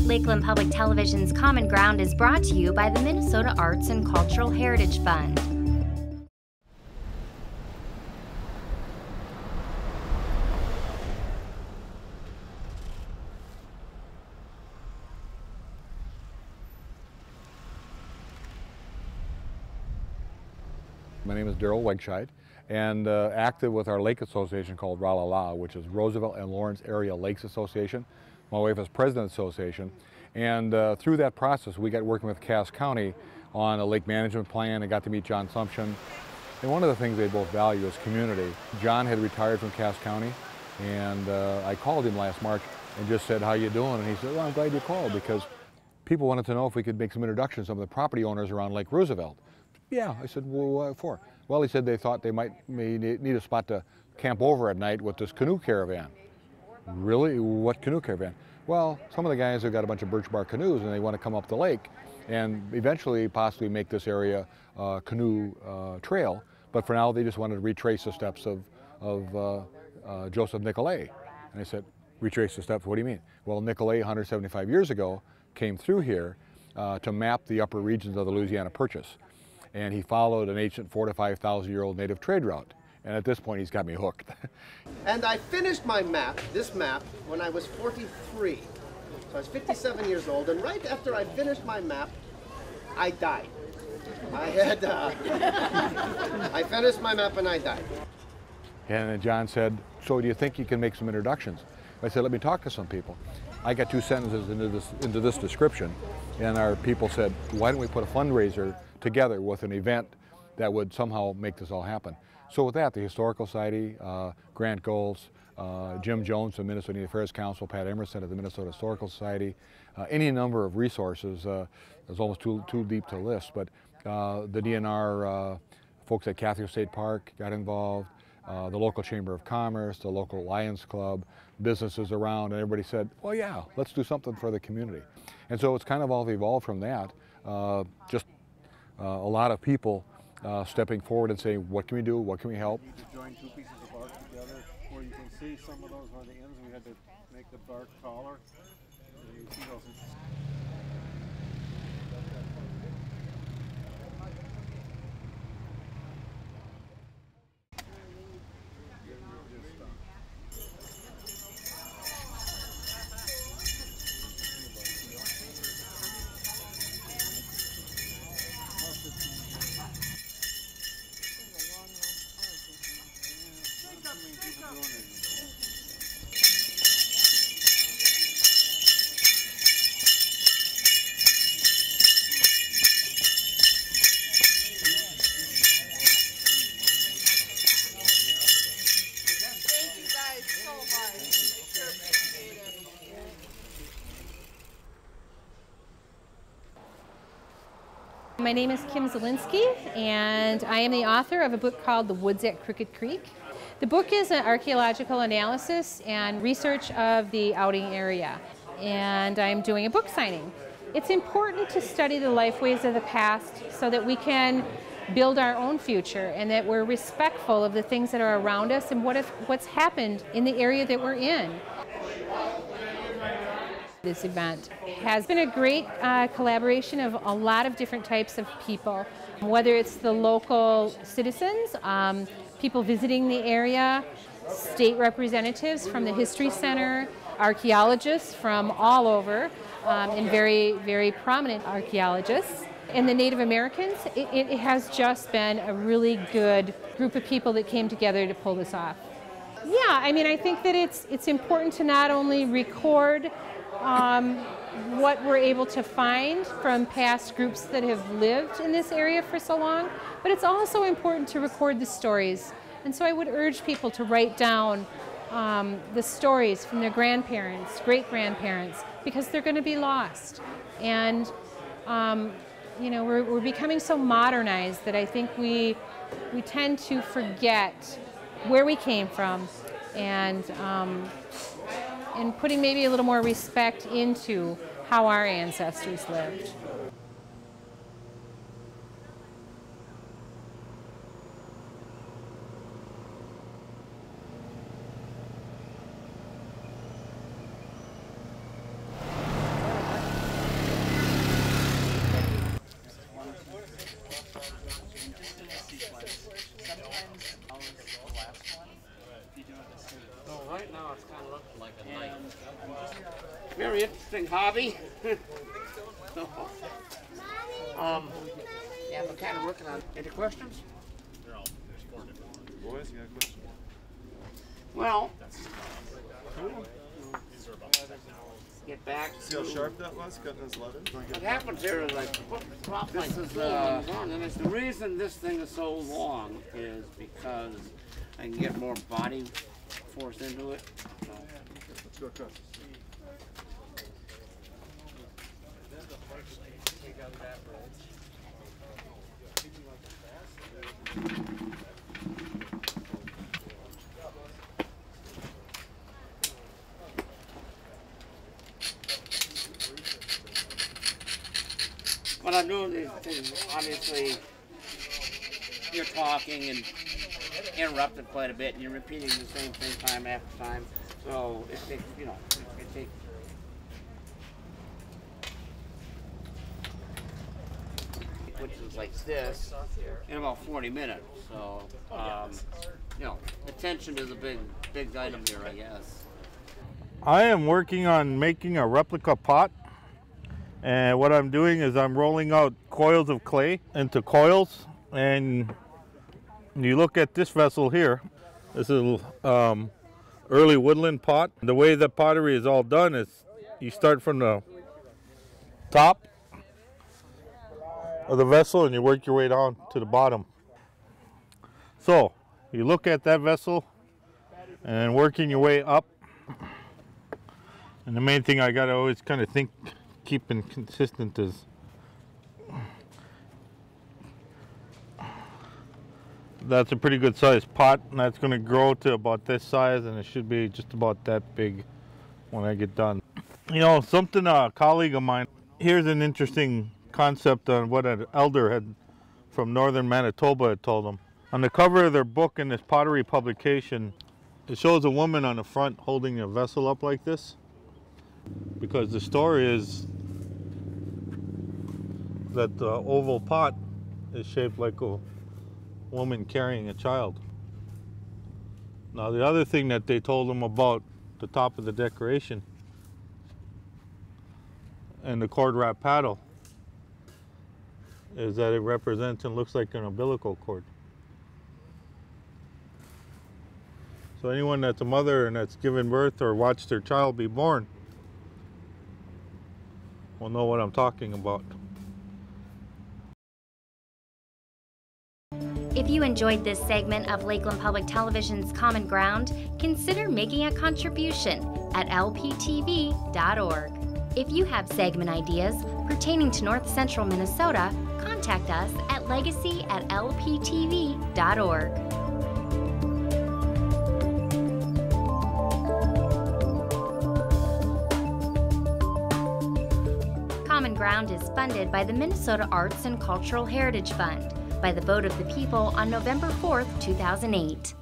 Lakeland Public Television's Common Ground is brought to you by the Minnesota Arts and Cultural Heritage Fund. My name is Daryl Wegscheid, and active with our lake association called RALALA, which is Roosevelt and Lawrence Area Lakes Association. My wife is president of the association, and through that process we got working with Cass County on a lake management plan and got to meet John Sumption. And one of the things they both value is community. John had retired from Cass County, and I called him last March and just said, "How you doing?" And he said, "Well, I'm glad you called, because people wanted to know if we could make some introductions to some of the property owners around Lake Roosevelt." "Yeah." I said, "Well, what for?" "Well," he said, "they thought they may need a spot to camp over at night with this canoe caravan." "Really? What canoe caravan?" "Well, some of the guys have got a bunch of birch bark canoes and they want to come up the lake and eventually possibly make this area a canoe trail, but for now they just wanted to retrace the steps of Joseph Nicolay." And I said, "Retrace the steps? What do you mean?" "Well, Nicolay 175 years ago came through here to map the upper regions of the Louisiana Purchase. And he followed an ancient 4,000 to 5,000-year-old native trade route. And at this point, he's got me hooked." And I finished my map, this map, when I was 43. So I was 57 years old, and right after I finished my map, I died. I finished my map and I died. And then John said, "So do you think you can make some introductions?" I said, "Let me talk to some people." I got 2 sentences into this description, and our people said, "Why don't we put a fundraiser together with an event that would somehow make this all happen?" So with that, the Historical Society, Grant Goals, Jim Jones of Minnesota Indian Affairs Council, Pat Emerson of the Minnesota Historical Society, any number of resources, is almost too deep to list, but the DNR folks at Cathedral State Park got involved, the local Chamber of Commerce, the local Lions Club, businesses around, and everybody said, "Well, yeah, let's do something for the community." And so it's kind of all evolved from that. Just a lot of people stepping forward and saying, "What can we do? What can we help?" You could join 2 pieces of bark together, where you can see some of those where the ends we had to make the bark taller. You see those. My name is Kim Zielinski, and I am the author of a book called The Woods at Crooked Creek. The book is an archaeological analysis and research of the outing area, and I'm doing a book signing. It's important to study the lifeways of the past so that we can build our own future and that we're respectful of the things that are around us and what's happened in the area that we're in. This event has been a great collaboration of a lot of different types of people, whether it's the local citizens, people visiting the area, state representatives from the History Center, archaeologists from all over, and very, very prominent archaeologists. And the Native Americans, it has just been a really good group of people that came together to pull this off. Yeah, I mean, I think that it's important to not only record what we're able to find from past groups that have lived in this area for so long, but it's also important to record the stories. And so I would urge people to write down the stories from their grandparents, great-grandparents, because they're going to be lost. And you know, we're becoming so modernized that I think we tend to forget where we came from, and putting maybe a little more respect into how our ancestors lived. interesting hobby. Yeah, we're kind of working on it. Any questions? Boys, you got a question? Well, get back. See how sharp that was, cutting this leather? What happens here is like, this is the reason this thing is so long is because I can get more body force into it. So. Let's go cut. When I'm doing these things, obviously, you're talking and interrupted quite a bit, and you're repeating the same thing time after time. So it takes, you know, it takes. Which is like this in about 40 minutes. So, you know, attention is a big item here, I guess. I am working on making a replica pot. And what I'm doing is I'm rolling out coils of clay into coils, and you look at this vessel here. This is early woodland pot. The way the pottery is all done is you start from the top of the vessel and you work your way down to the bottom. So you look at that vessel and working your way up. And the main thing I gotta always kind of think, keeping consistent is that's a pretty good sized pot, and that's going to grow to about this size, and it should be just about that big when I get done. You know, something a colleague of mine, here's an interesting concept on what an elder had from northern Manitoba had told him. On the cover of their book in this pottery publication, it shows a woman on the front holding a vessel up like this, because the story is that the oval pot is shaped like a woman carrying a child. Now the other thing that they told him about the top of the decoration and the cord wrap paddle is that it represents and looks like an umbilical cord. So anyone that's a mother and that's given birth or watched their child be born will know what I'm talking about. If you enjoyed this segment of Lakeland Public Television's Common Ground, consider making a contribution at lptv.org. If you have segment ideas pertaining to North Central Minnesota, contact us at legacy@lptv.org. Common Ground is funded by the Minnesota Arts and Cultural Heritage Fund by the vote of the people on November 4th, 2008.